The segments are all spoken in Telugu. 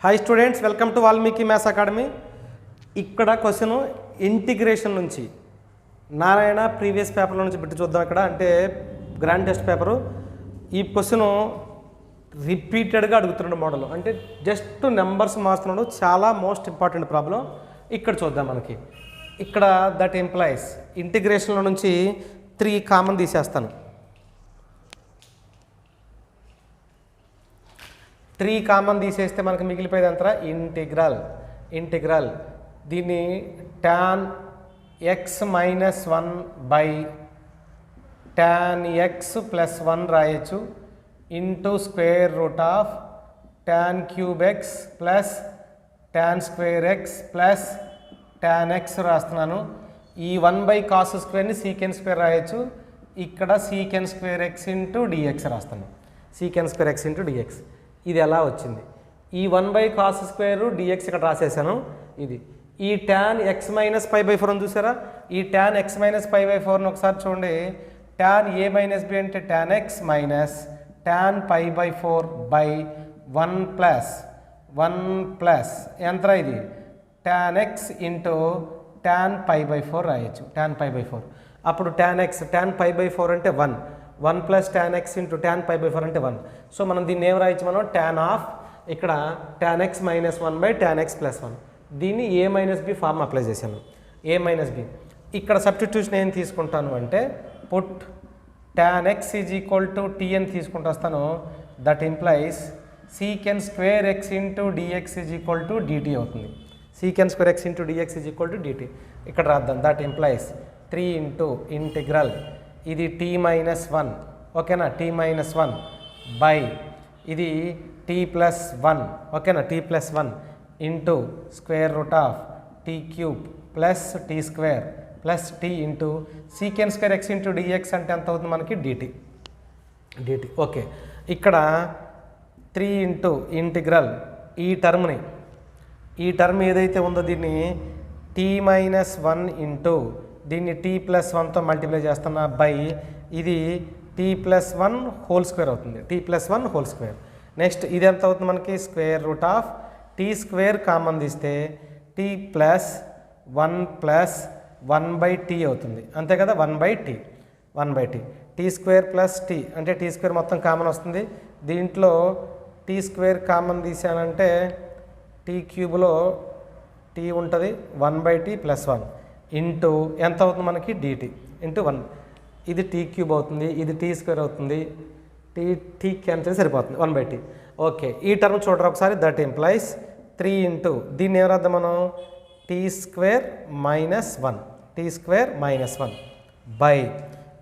Hi students, welcome to Valmiki maths academy. ఇక్కడ క్వశ్చన్ ఇంటిగ్రేషన్ నుంచి నారాయణ ప్రీవియస్ పేపర్లో నుంచి పెట్టి చూద్దాం. ఇక్కడ అంటే గ్రాండ్ టెస్ట్ పేపరు. ఈ క్వశ్చన్ రిపీటెడ్గా అడుగుతున్నాడు మోడల్, అంటే జస్ట్ నెంబర్స్ మార్చుతున్నాడు. చాలా మోస్ట్ ఇంపార్టెంట్ ప్రాబ్లం. ఇక్కడ చూద్దాం. మనకి ఇక్కడ దట్ ఎంప్లాయీస్ ఇంటిగ్రేషన్లో నుంచి 3 కామన్ తీసేస్తాను. 3 కామన్ తీసేస్తే మనకు మిగిలిపోయేది అంతా ఇంటిగ్రల్. దీన్ని tan x minus 1 by tan x plus 1 రాయొచ్చు into square root of tan cube x plus tan square x plus tan x రాస్తున్నాను. ఈ 1 బై కాస్ స్క్వేర్ని సీకెన్ స్క్వేర్ రాయొచ్చు. ఇక్కడ secant square x into d x రాస్తాను. Secant square x into d x. ఇది ఎలా వచ్చింది? ఈ 1 బై కాస్ స్క్వేర్ డిఎక్స్ ఇక్కడ రాసేసాను. ఇది ఈ tan x minus pi by 4 అని చూసారా? ఈ tan x minus pi by 4ని ఒకసారి చూడండి. tan a మైనస్ b అంటే tan x minus tan pi by 4 by 1 plus ఎంత ఇది tan x into tan pi by 4 రాయొచ్చు. tan పై బై 4 అప్పుడు tan పై బై 4 అంటే 1 plus tan x into tan pi by 4 అంటే 1. సో మనం దీన్ని ఏం రాయొచ్చు? మనం tan ఆఫ్ ఇక్కడ tan x minus 1 by tan x plus 1. దీన్ని a minus B form apply చేశాను. a మైనస్ బి ఇక్కడ సబ్స్టిట్యూషన్ ఏం తీసుకుంటాను అంటే put tan x is equal to t అని తీసుకుంటూ వస్తాను. That implies secant square x into dx is equal to dt అవుతుంది. Secant square x into dx is equal to dt ఇక్కడ రాద్దాం. దట్ ఇంప్లైస్ 3 ఇంటూ ఇంటిగ్రల్ ఇది t మైనస్ 1, ఓకేనా? t మైనస్ 1 బై ఇది t ప్లస్ 1, ఓకేనా? t plus 1 into square root of t cube plus t square plus t into సీకెన్ square x into dx అంటే ఎంత అవుతుంది మనకి? dt. ఓకే, ఇక్కడ 3 ఇంటూ ఇంటిగ్రల్ ఈ టర్మ్ ఏదైతే ఉందో దీన్ని t మైనస్ 1 ఇంటూ దీన్ని t ప్లస్ 1తో మల్టిప్లై చేస్తున్నా బై ఇది t ప్లస్ 1 హోల్ స్క్వేర్ అవుతుంది. t plus 1 whole square. Next ఇది ఎంత అవుతుంది మనకి? Square root of t square common తీస్తే t plus 1 plus 1 by t అవుతుంది. అంతే కదా? 1 by t. t square plus t అంటే t స్క్వేర్ మొత్తం కామన్ వస్తుంది. దీంట్లో t స్క్వేర్ కామన్ తీసానంటే t క్యూబ్లో t ఉంటుంది. 1 బై t ప్లస్ 1 ఇంటూ ఎంత అవుతుంది మనకి? dt into 1. ఇది t క్యూబ్ అవుతుంది, ఇది t స్క్వేర్ అవుతుంది. t క్యాన్సిల్ సరిపోతుంది. 1 బై t. ఓకే, ఈ టర్మ్ చూడరు ఒకసారి. దట్ ఇంప్లైస్ 3 ఇంటూ దీన్ని ఏం రాద్దాం మనం? t స్క్వేర్ మైనస్ 1 బై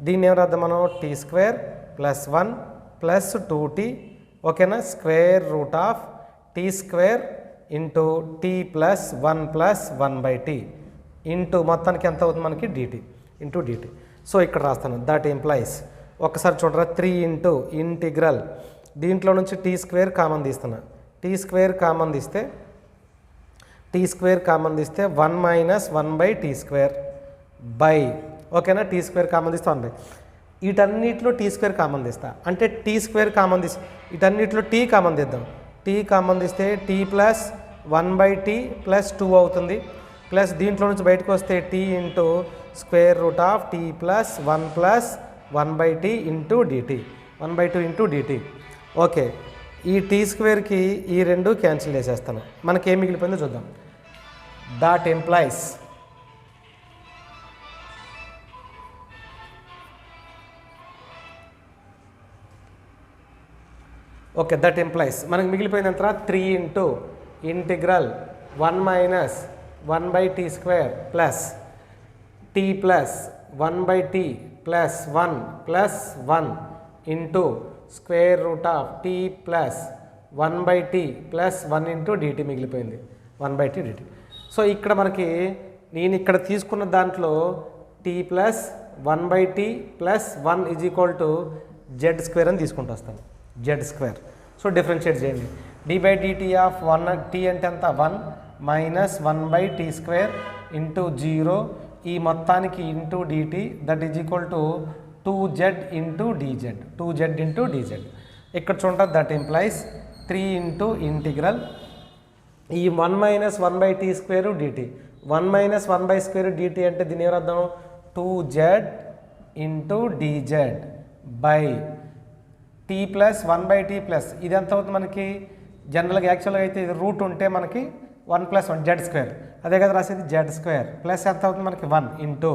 దీన్ని ఏం రాద్దాం మనం? t square plus 1 plus 2t, ఓకేనా? Square root of t square into t plus 1 by t into మొత్తానికి ఎంత అవుతుంది మనకి? dt. సో ఇక్కడ రాస్తాను. దట్ ఇంప్లైస్ ఒకసారి చూడరా. 3 ఇంటూ ఇంటిగ్రల్ దీంట్లో నుంచి t స్క్వేర్ కామన్ తీస్తున్నా. t స్క్వేర్ కామన్ తీస్తే 1 minus 1 by t square by, ఓకేనా? t స్క్వేర్ కామన్ తీస్తే 1 బై. వీటన్నిటిలో t స్క్వేర్ కామన్ తీస్తా అంటే t స్క్వేర్ కామన్ తీసి వీటన్నిటిలో t కామన్ తీద్దాం. t కామన్ తీస్తే t plus 1 by t plus 2 అవుతుంది. ప్లస్ దీంట్లో నుంచి బయటకు వస్తే t into square root of t plus 1 by t into dt. 1 by 2 into dt. Okay, ఈ t స్క్వేర్కి ఈ రెండు క్యాన్సిల్ చేసేస్తాను. మనకి ఏం మిగిలిపోయిందో చూద్దాం. That employees okay, that employees మనకి మిగిలిపోయిన తర్వాత 3 into integral 1 minus 1 by t square plus t plus 1 by t plus 1 into square root of t plus 1 by t plus 1 into dt మిగిలిపోయింది. 1 బై t dt. సో ఇక్కడ మనకి నేను ఇక్కడ తీసుకున్న దాంట్లో t plus 1 by t plus 1 is equal to z square అని తీసుకుంటూ వస్తాను. z square. సో డిఫరెన్షియేట్ చేయండి. d by dt of 1 t అంటే ఎంత? 1 minus 1 by t square into 0 ఈ మొత్తానికి into dt that is equal to 2z into dz. ఇక్కడ చూడండి. దట్ ఇంప్లైస్ 3 ఇంటూ ఇంటిగ్రల్ ఈ 1 minus 1/t square d t 1 minus 1/స్క్వేర్ డిటి అంటే దీని ఏమర్థం 2z into dz by t plus 1/t plus ఇది ఎంత అవుతుంది మనకి జనరల్గా యాక్చువల్గా అయితే ఇది రూట్ ఉంటే మనకి 1 + 1 జెడ్ స్క్వేర్ అదే కదా రాసేది జెడ్ స్క్వేర్ ప్లస్ ఎంత అవుతుంది మనకి 1 ఇంటూ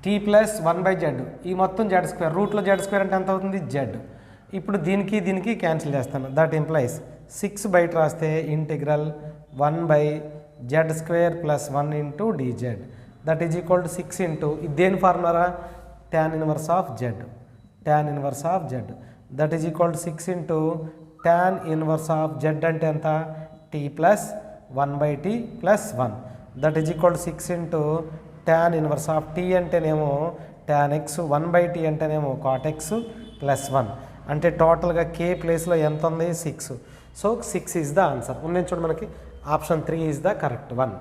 టీ ప్లస్ 1/z ఈ మొత్తం జెడ్ స్క్వేర్ రూట్లో జెడ్ స్క్వేర్ అంటే ఎంత అవుతుంది జెడ్ ఇప్పుడు దీనికి క్యాన్సిల్ చేస్తాను దట్ ఇంప్లైస్ 6 బయట రాస్తే integral 1/z² + 1 into dz that is equal to 6 into ఇది దేని formula tan inverse of z that is equal to 6 into tan inverse of z అంటే ఎంత t plus 1/t plus 1 that is equal to 6 into tan inverse of t అంటేనేమో tan x 1/t అంటేనేమో cot x ప్లస్ 1 అంటే టోటల్గా k ప్లేస్లో ఎంత ఉంది 6 సో 6 ఈజ్ ద ఆన్సర్ ఉన్నది చూడు మనకి option 3 is the correct one